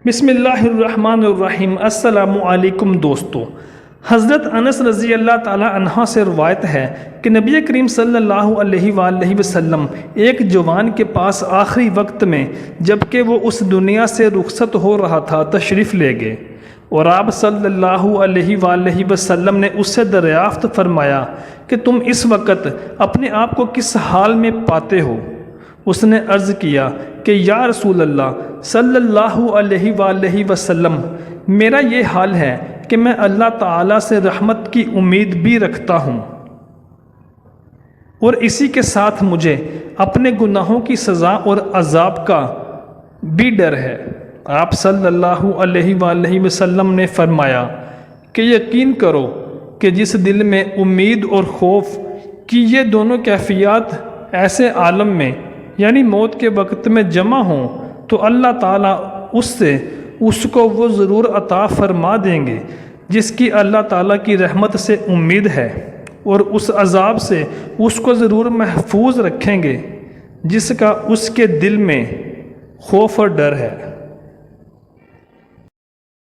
بسم اللہ الرحمن الرحیم۔ السلام علیکم دوستو۔ حضرت انس رضی اللہ تعالی عنہ سے روایت ہے کہ نبی کریم صلی اللہ علیہ وآلہ وسلم ایک جوان کے پاس آخری وقت میں جبکہ وہ اس دنیا سے رخصت ہو رہا تھا تشریف لے گئے، اور آپ صلی اللہ علیہ وآلہ وسلم نے اس سے دریافت فرمایا کہ تم اس وقت اپنے آپ کو کس حال میں پاتے ہو؟ اس نے عرض کیا کہ یا رسول اللہ صلی اللہ علیہ وآلہ وسلم، میرا یہ حال ہے کہ میں اللہ تعالیٰ سے رحمت کی امید بھی رکھتا ہوں، اور اسی کے ساتھ مجھے اپنے گناہوں کی سزا اور عذاب کا بھی ڈر ہے۔ آپ صلی اللہ علیہ وآلہ وسلم نے فرمایا کہ یقین کرو کہ جس دل میں امید اور خوف کی یہ دونوں کیفیات ایسے عالم میں یعنی موت کے وقت میں جمع ہوں تو اللہ تعالیٰ اس کو وہ ضرور عطا فرما دیں گے جس کی اللہ تعالیٰ کی رحمت سے امید ہے، اور اس عذاب سے اس کو ضرور محفوظ رکھیں گے جس کا اس کے دل میں خوف اور ڈر ہے۔